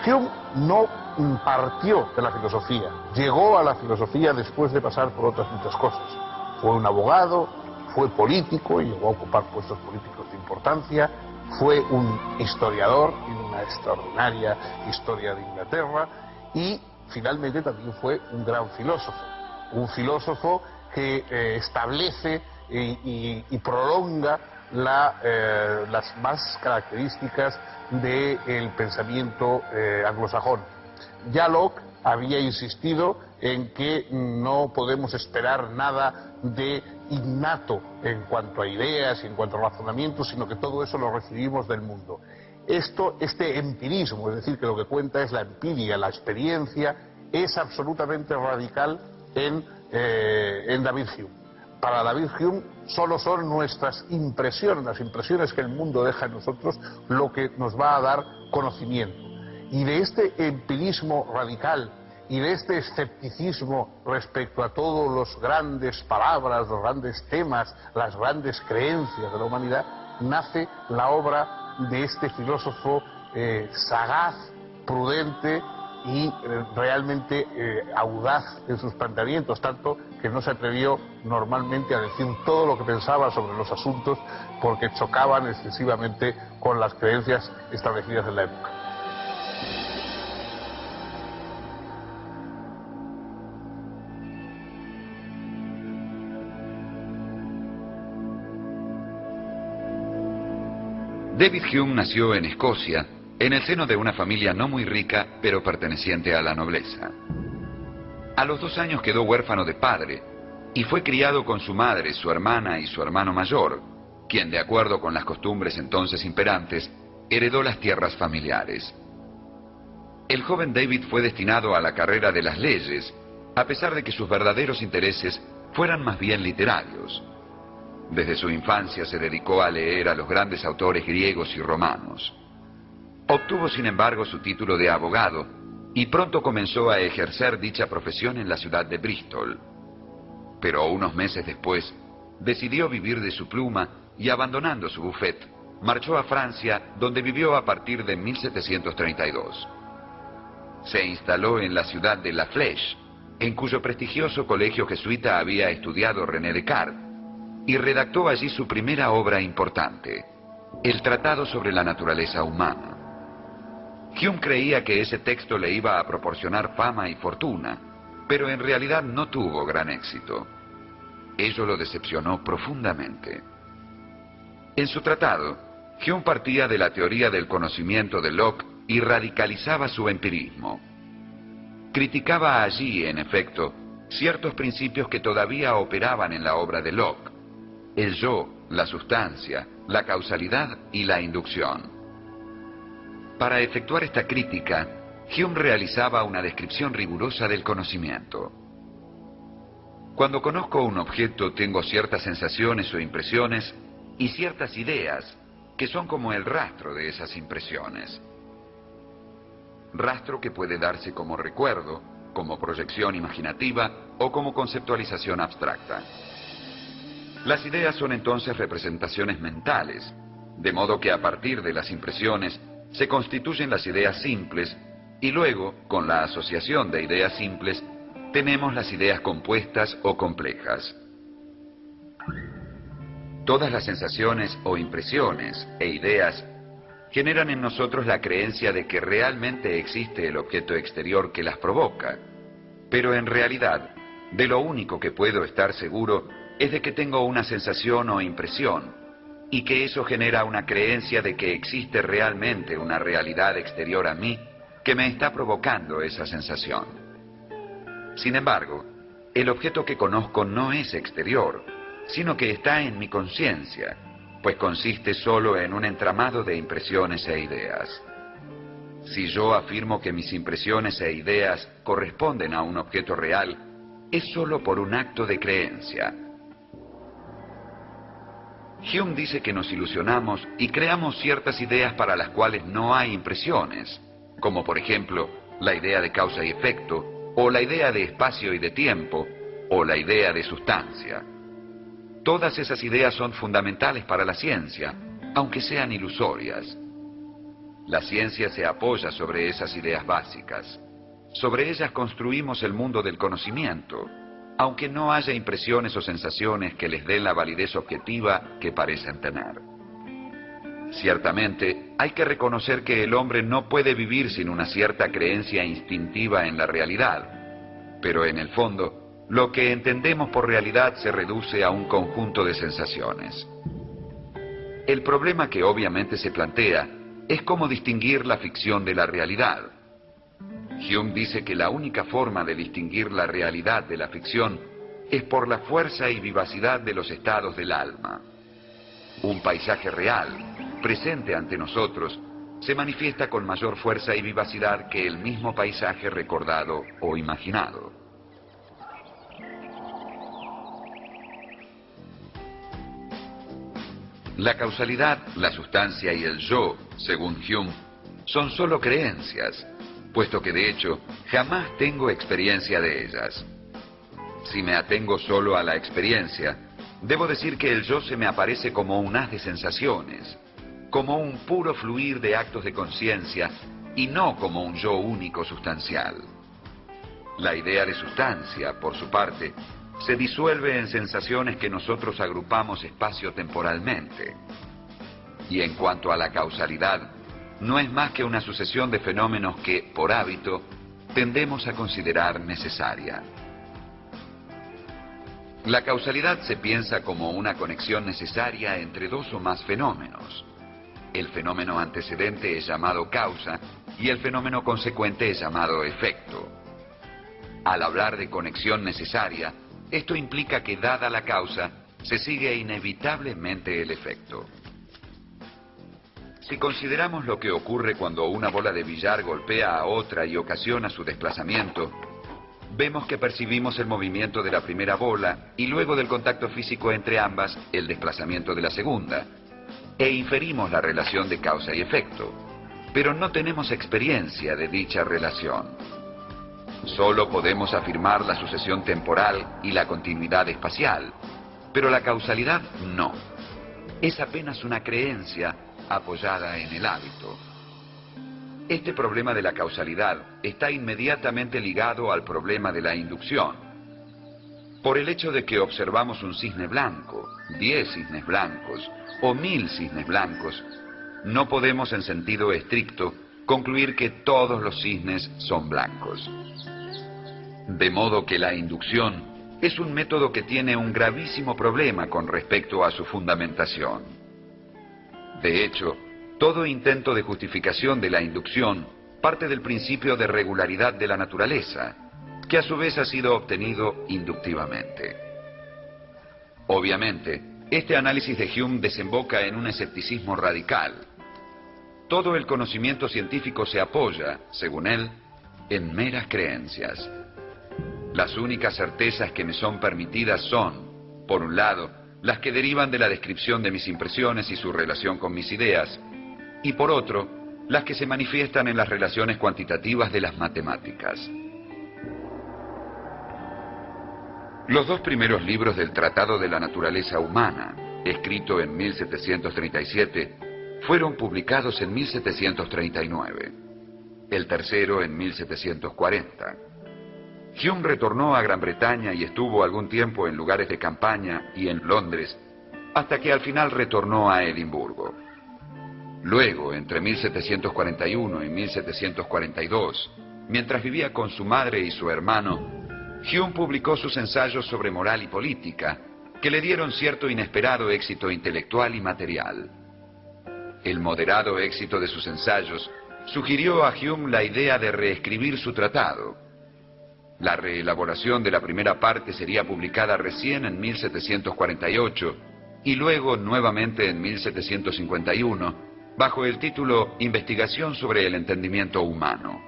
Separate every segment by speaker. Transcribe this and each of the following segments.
Speaker 1: Hume no partió de la filosofía, llegó a la filosofía después de pasar por otras muchas cosas. Fue un abogado, fue político y llegó a ocupar puestos políticos de importancia, fue un historiador en una extraordinaria historia de Inglaterra y finalmente también fue un gran filósofo. Un filósofo que establece y prolonga las más características del pensamiento anglosajón. Ya Locke había insistido en que no podemos esperar nada de innato en cuanto a ideas y en cuanto a razonamientos, sino que todo eso lo recibimos del mundo. Este empirismo, es decir, que lo que cuenta es la empiria, la experiencia, es absolutamente radical en David Hume. Para David Hume solo son nuestras impresiones, las impresiones que el mundo deja en nosotros, lo que nos va a dar conocimiento. Y de este empirismo radical y de este escepticismo respecto a todos los grandes palabras, los grandes temas, las grandes creencias de la humanidad, nace la obra de este filósofo sagaz, prudente y realmente audaz en sus planteamientos, tanto que no se atrevió normalmente a decir todo lo que pensaba sobre los asuntos porque chocaban excesivamente con las creencias establecidas en la época.
Speaker 2: David Hume nació en Escocia, en el seno de una familia no muy rica, pero perteneciente a la nobleza. A los 2 años quedó huérfano de padre y fue criado con su madre, su hermana y su hermano mayor, quien, de acuerdo con las costumbres entonces imperantes, heredó las tierras familiares. El joven David fue destinado a la carrera de las leyes, a pesar de que sus verdaderos intereses fueran más bien literarios. Desde su infancia se dedicó a leer a los grandes autores griegos y romanos. Obtuvo, sin embargo, su título de abogado y pronto comenzó a ejercer dicha profesión en la ciudad de Bristol. Pero unos meses después, decidió vivir de su pluma y, abandonando su bufete, marchó a Francia, donde vivió a partir de 1732. Se instaló en la ciudad de La Flèche, en cuyo prestigioso colegio jesuita había estudiado René Descartes, y redactó allí su primera obra importante, el Tratado sobre la Naturaleza Humana. Hume creía que ese texto le iba a proporcionar fama y fortuna, pero en realidad no tuvo gran éxito. Ello lo decepcionó profundamente. En su tratado, Hume partía de la teoría del conocimiento de Locke y radicalizaba su empirismo. Criticaba allí, en efecto, ciertos principios que todavía operaban en la obra de Locke: el yo, la sustancia, la causalidad y la inducción. Para efectuar esta crítica, Hume realizaba una descripción rigurosa del conocimiento. Cuando conozco un objeto, tengo ciertas sensaciones o impresiones y ciertas ideas que son como el rastro de esas impresiones. Rastro que puede darse como recuerdo, como proyección imaginativa o como conceptualización abstracta. Las ideas son entonces representaciones mentales, de modo que a partir de las impresiones se constituyen las ideas simples y luego, con la asociación de ideas simples, tenemos las ideas compuestas o complejas. Todas las sensaciones o impresiones e ideas generan en nosotros la creencia de que realmente existe el objeto exterior que las provoca, pero en realidad, de lo único que puedo estar seguro es de que tengo una sensación o impresión, y que eso genera una creencia de que existe realmente una realidad exterior a mí que me está provocando esa sensación. Sin embargo, el objeto que conozco no es exterior, sino que está en mi conciencia, pues consiste solo en un entramado de impresiones e ideas. Si yo afirmo que mis impresiones e ideas corresponden a un objeto real, es solo por un acto de creencia. Hume dice que nos ilusionamos y creamos ciertas ideas para las cuales no hay impresiones, como por ejemplo la idea de causa y efecto, o la idea de espacio y de tiempo, o la idea de sustancia. Todas esas ideas son fundamentales para la ciencia, aunque sean ilusorias. La ciencia se apoya sobre esas ideas básicas. Sobre ellas construimos el mundo del conocimiento, aunque no haya impresiones o sensaciones que les den la validez objetiva que parecen tener. Ciertamente, hay que reconocer que el hombre no puede vivir sin una cierta creencia instintiva en la realidad, pero en el fondo, lo que entendemos por realidad se reduce a un conjunto de sensaciones. El problema que obviamente se plantea es cómo distinguir la ficción de la realidad. Hume dice que la única forma de distinguir la realidad de la ficción es por la fuerza y vivacidad de los estados del alma. Un paisaje real, presente ante nosotros, se manifiesta con mayor fuerza y vivacidad que el mismo paisaje recordado o imaginado. La causalidad, la sustancia y el yo, según Hume, son solo creencias, puesto que de hecho jamás tengo experiencia de ellas. Si me atengo solo a la experiencia, debo decir que el yo se me aparece como un haz de sensaciones, como un puro fluir de actos de conciencia y no como un yo único sustancial. La idea de sustancia, por su parte, se disuelve en sensaciones que nosotros agrupamos espacio-temporalmente. Y en cuanto a la causalidad, no es más que una sucesión de fenómenos que, por hábito, tendemos a considerar necesaria. La causalidad se piensa como una conexión necesaria entre dos o más fenómenos. El fenómeno antecedente es llamado causa y el fenómeno consecuente es llamado efecto. Al hablar de conexión necesaria, esto implica que, dada la causa, se sigue inevitablemente el efecto. Si consideramos lo que ocurre cuando una bola de billar golpea a otra y ocasiona su desplazamiento, vemos que percibimos el movimiento de la primera bola y luego del contacto físico entre ambas, el desplazamiento de la segunda, e inferimos la relación de causa y efecto, pero no tenemos experiencia de dicha relación. Solo podemos afirmar la sucesión temporal y la continuidad espacial, pero la causalidad no. Es apenas una creencia apoyada en el hábito. Este problema de la causalidad está inmediatamente ligado al problema de la inducción. Por el hecho de que observamos un cisne blanco, 10 cisnes blancos o 1000 cisnes blancos, no podemos en sentido estricto concluir que todos los cisnes son blancos. De modo que la inducción es un método que tiene un gravísimo problema con respecto a su fundamentación. De hecho, todo intento de justificación de la inducción parte del principio de regularidad de la naturaleza, que a su vez ha sido obtenido inductivamente. Obviamente, este análisis de Hume desemboca en un escepticismo radical. Todo el conocimiento científico se apoya, según él, en meras creencias. Las únicas certezas que me son permitidas son, por un lado, las que derivan de la descripción de mis impresiones y su relación con mis ideas, y por otro, las que se manifiestan en las relaciones cuantitativas de las matemáticas. Los dos primeros libros del Tratado de la Naturaleza Humana, escrito en 1737, fueron publicados en 1739. El tercero en 1740. Hume retornó a Gran Bretaña y estuvo algún tiempo en lugares de campaña y en Londres, hasta que al final retornó a Edimburgo. Luego, entre 1741 y 1742, mientras vivía con su madre y su hermano, Hume publicó sus ensayos sobre moral y política, que le dieron cierto inesperado éxito intelectual y material. El moderado éxito de sus ensayos sugirió a Hume la idea de reescribir su tratado. La reelaboración de la primera parte sería publicada recién en 1748 y luego nuevamente en 1751, bajo el título Investigación sobre el entendimiento humano.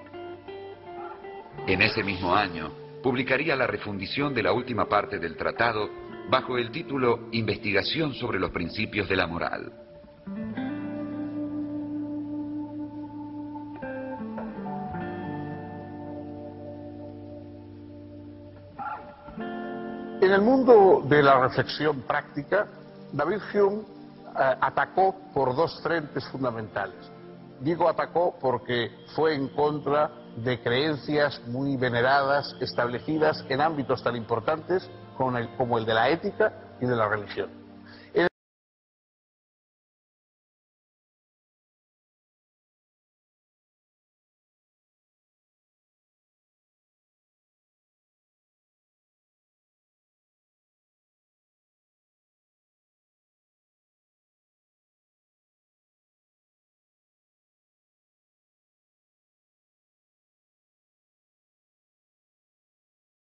Speaker 2: En ese mismo año, publicaría la refundición de la última parte del tratado bajo el título Investigación sobre los principios de la moral.
Speaker 1: En el mundo de la reflexión práctica, David Hume atacó por dos frentes fundamentales. Digo atacó porque fue en contra de creencias muy veneradas, establecidas en ámbitos tan importantes como el de la ética y de la religión.